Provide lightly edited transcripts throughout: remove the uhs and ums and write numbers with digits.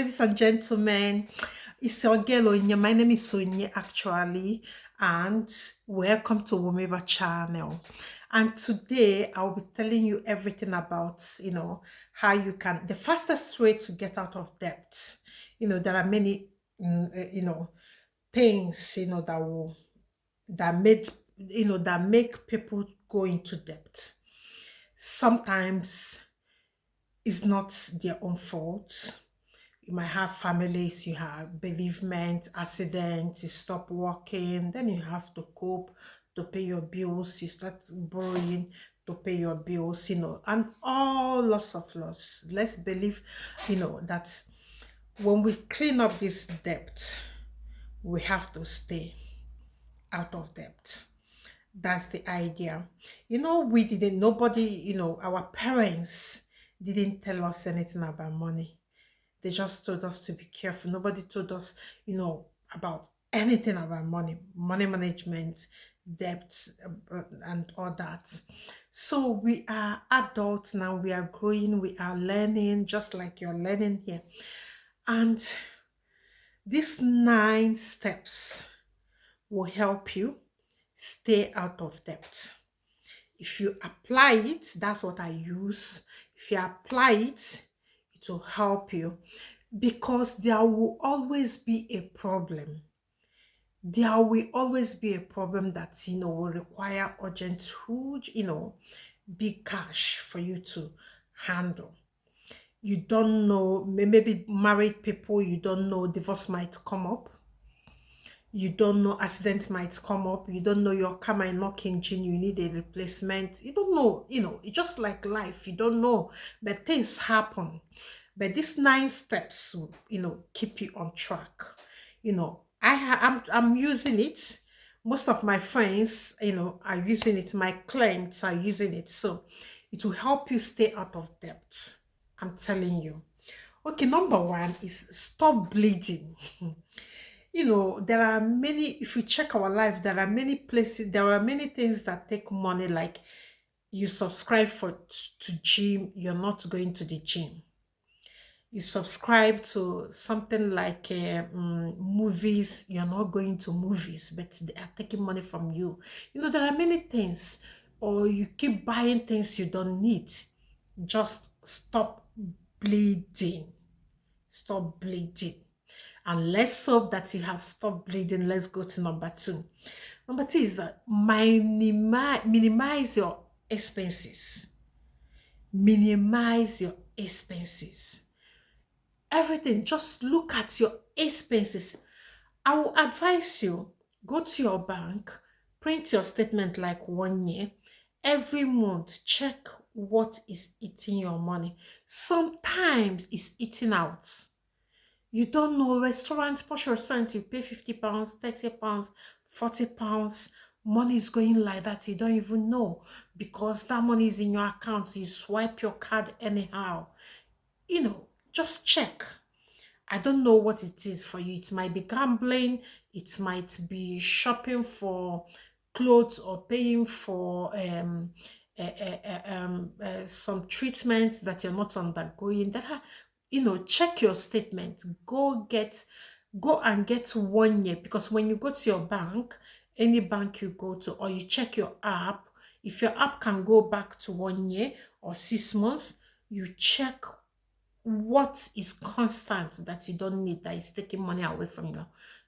ladies and gentlemen. It's your girl Onyinye. My name is Onyinye actually, and welcome to Womeva channel. And today I'll be telling you everything about, how you can, the fastest way to get out of debt. There are many, things, that made, that make people go into debt. Sometimes it's not their own fault. You might have families, you have bereavement, accidents, you stop working, then you have to cope to pay your bills, you start borrowing to pay your bills, and all lots of loss. Let's believe, that when we clean up this debt, we have to stay out of debt. That's the idea. We didn't, nobody, our parents didn't tell us anything about money. They just told us to be careful. Nobody told us, about anything about money management, debt, and all that. So we are adults now. We are growing. We are learning, just like you're learning here. And these 9 steps will help you stay out of debt. If you apply it, that's what I use. If you apply it, it will help you, because there will always be a problem. There will always be a problem that, will require urgent, huge, big cash for you to handle. You don't know, maybe married people, you don't know divorce might come up. You don't know accident might come up. You don't know your car might knock engine. You need a replacement. You don't know, it's just like life. You don't know, but things happen. But these 9 steps, keep you on track. I'm using it. Most of my friends, are using it. My clients are using it. So it will help you stay out of debt. I'm telling you. Okay, number 1 is stop bleeding. There are many, if you check our life, there are many places, there are many things that take money, like you subscribe to gym, you're not going to the gym. You subscribe to something like movies, you're not going to movies, but they are taking money from you. There are many things, or you keep buying things you don't need. Just stop bleeding. Stop bleeding. And let's hope that you have stopped bleeding. Let's go to number 2. Number 2 is that minimize your expenses. Minimize your expenses. Everything, just look at your expenses. I will advise you, go to your bank, print your statement like 1 year. Every month, check what is eating your money. Sometimes it's eating out. You don't know, posh restaurant, you pay £50, £30, £40. Money is going like that. You don't even know, because that money is in your account. So you swipe your card anyhow. Just check. I don't know what it is for you. It might be gambling. It might be shopping for clothes, or paying for some treatments that you're not undergoing. That are, check your statement. Go and get 1 year, because when you go to your bank, any bank you go to, or you check your app, if your app can go back to 1 year or 6 months, you check what is constant that you don't need, that is taking money away from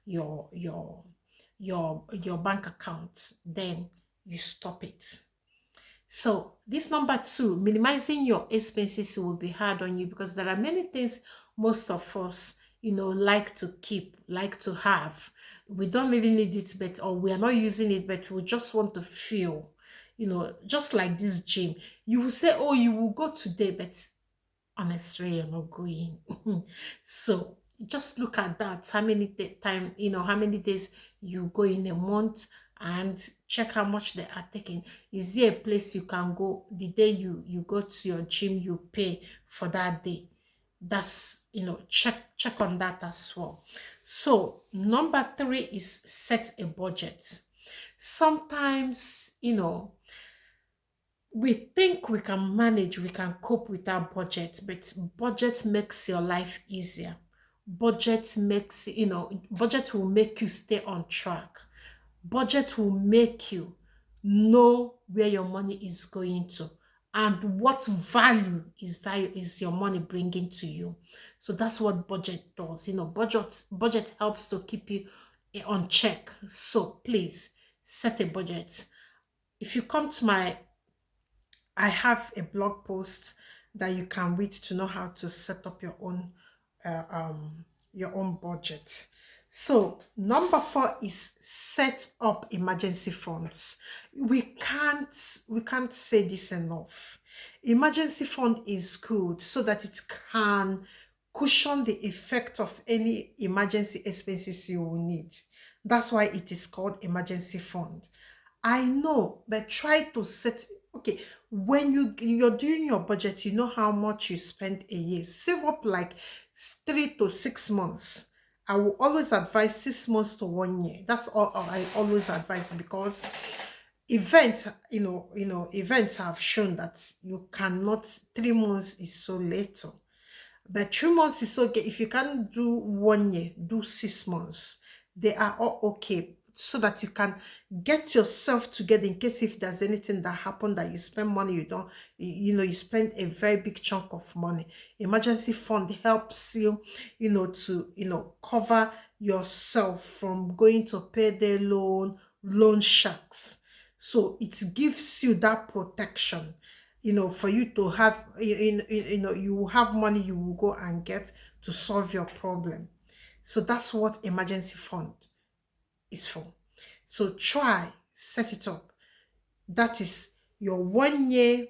your your bank account. Then you stop it. So this number 2, minimizing your expenses, will be hard on you, because there are many things most of us, like to keep, like to have. We don't really need it, but, or we are not using it, but we just want to feel, just like this gym. You will say, oh, you will go today, but honestly, you're not going. So just look at that. How many time, how many days you go in a month, and check how much they are taking. Is there a place you can go the day you go to your gym, you pay for that day? That's, check on that as well. So number 3 is set a budget. Sometimes, we think we can manage, we can cope with our budget, but budget makes your life easier. Budget makes, budget will make you stay on track. Budget will make you know where your money is going to and what value is your money bringing to you. So that's what budget does. Budget helps to keep you on check. So please set a budget. If you come to my I have a blog post that you can read to know how to set up uh, um, your own budget. So number 4 is set up emergency funds. We can't say this enough. Emergency fund is good so that it can cushion the effect of any emergency expenses you will need. That's why it is called emergency fund. I know, but try to set, okay, when you're doing your budget, you know how much you spend a year. Save up like 3 to 6 months. I will always advise 6 months to 1 year. That's all I always advise, because events have shown that you cannot. 3 months is so little. But 3 months is okay. If you can't do 1 year, do 6 months. They are all okay, so that you can get yourself together in case if there's anything that happened that you spend money, you spend a very big chunk of money. Emergency fund helps you, to, cover yourself from going to pay the loan sharks. So it gives you that protection, for you to have, you will have money you will go and get to solve your problem. So that's what emergency fund is for. So try, set it up. That is your 1 year,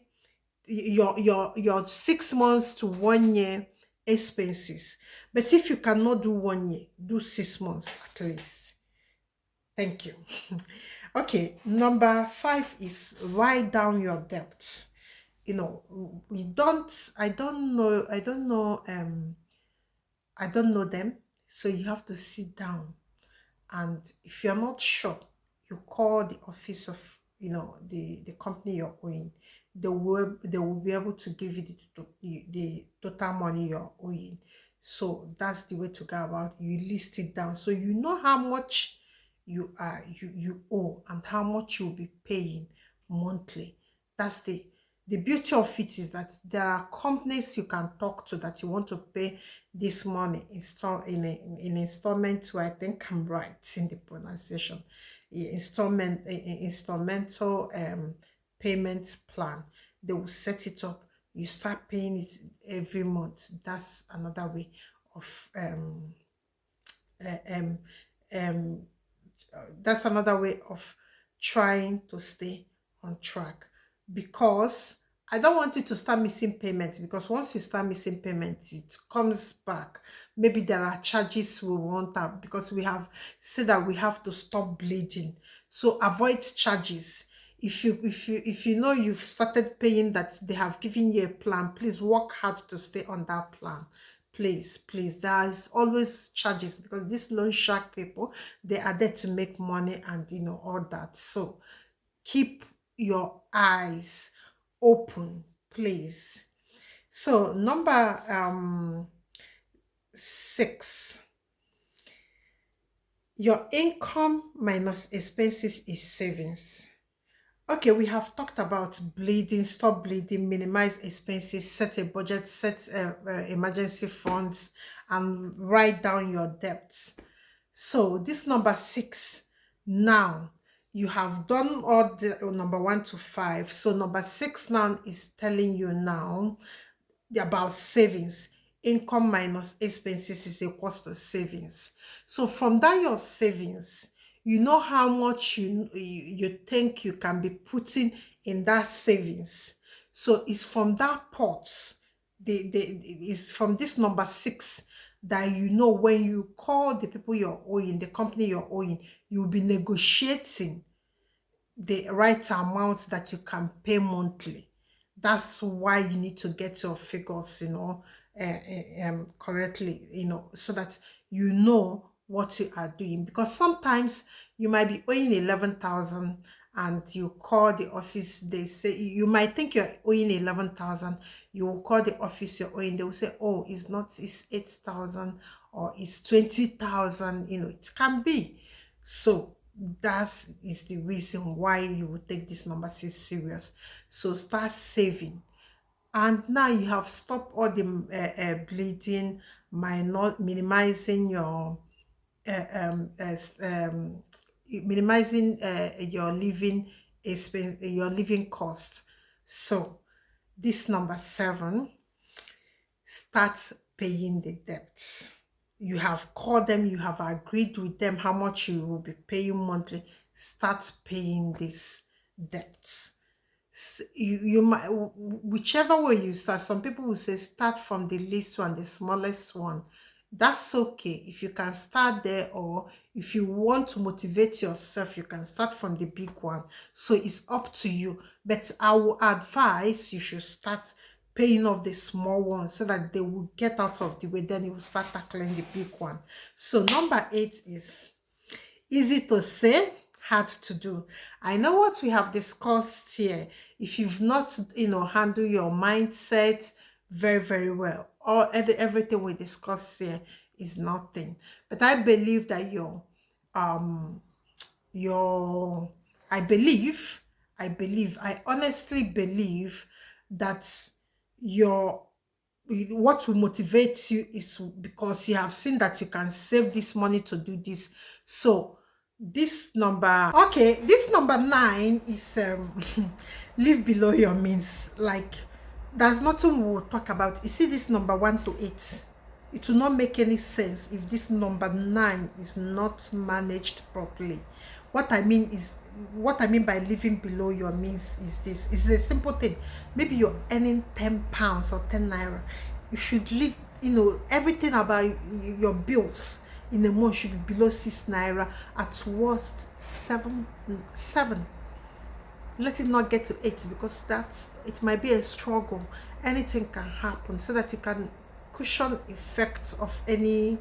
your 6 months to 1 year expenses. But if you cannot do 1 year, do 6 months at least. Thank you. Okay, number 5 is write down your debts. We don't I don't know them. So you have to sit down, and if you're not sure, you call the office of, the company you're owing. They will be able to give you the total money you're owing. So that's the way to go about it. You list it down so you know how much you owe and how much you'll be paying monthly. That's the beauty of it, is that there are companies you can talk to that you want to pay this money in installment. Where I think I'm right in the pronunciation. Instrumental payment plan. They will set it up. You start paying it every month. That's another way of uh, um, um, that's another way of trying to stay on track, because I don't want you to start missing payments, because once you start missing payments, it comes back. Maybe there are charges we want up, because we have said that we have to stop bleeding. So avoid charges. If you know you've started paying, that they have given you a plan, please work hard to stay on that plan. Please, there's always charges, because these loan shark people, they are there to make money, and all that. So keep your eyes open, please. So number 6, your income minus expenses is savings. Okay, we have talked about bleeding, stop bleeding, minimize expenses, set a budget, set emergency funds, and write down your debts. So this number 6, now you have done all the number 1 to 5. So number 6 now is telling you now about savings. Income minus expenses is equals to savings. So from that, your savings, you know how much you think you can be putting in that savings. So it's from that pot, it's from this number 6, that when you call the people you're owing, the company you're owing, you'll be negotiating the right amount that you can pay monthly. That's why you need to get your figures, correctly, so that what you are doing. Because sometimes you might be owing 11,000 and you call the office, they say you might think you're owing 11,000. You will call the office you're owing, they will say, oh, it's not, it's 8,000 or it's 20,000. It can be. So that is the reason why you will take this number 6 serious. So start saving. And now you have stopped all the bleeding, minimizing your minimizing your living expense, your living cost. So this number 7, start paying the debts. You have called them, you have agreed with them how much you will be paying monthly. Start paying these debts. You might, whichever way you start. Some people will say start from the least one, the smallest one. That's okay if you can start there, or if you want to motivate yourself, you can start from the big one. So it's up to you, but I will advise you should start paying off the small ones so that they will get out of the way, then you will start tackling the big one. So number 8 is easy to say, hard to do. I know what we have discussed here. If you've not, handle your mindset very, very well, or everything we discuss here is nothing. But I believe that your, I honestly believe that your what will motivate you is because you have seen that you can save this money to do this. So this number, okay, this number 9 is live below your means. Like, there's nothing we will talk about. You see, this number 1 to 8, it will not make any sense if this number 9 is not managed properly. What I mean by living below your means is this. It's a simple thing. Maybe you're earning 10 pounds or 10 naira. You should live, everything about your bills in a month should be below 6 naira, at worst 7. Let it not get to 8, because it might be a struggle. Anything can happen, so that you can cushion effects of any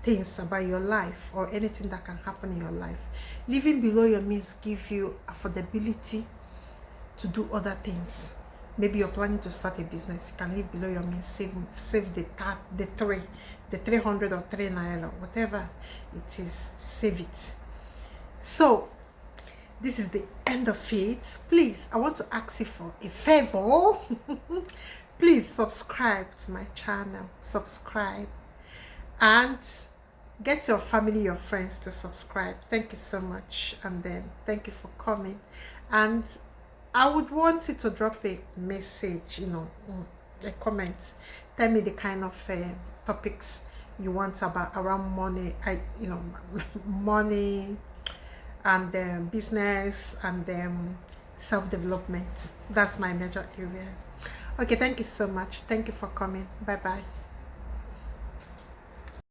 things about your life or anything that can happen in your life. Living below your means give you affordability to do other things. Maybe you're planning to start a business, you can live below your means, save the 300 or 3 naira, whatever it is, save it. So this is the end of it. Please, I want to ask you for a favor. Please subscribe to my channel, subscribe, and get your family, your friends to subscribe. Thank you so much, and then thank you for coming. And I would want you to drop a message, a comment. Tell me the kind of topics you want about around money, money and business and self-development. That's my major areas. Okay, thank you so much. Thank you for coming. Bye bye.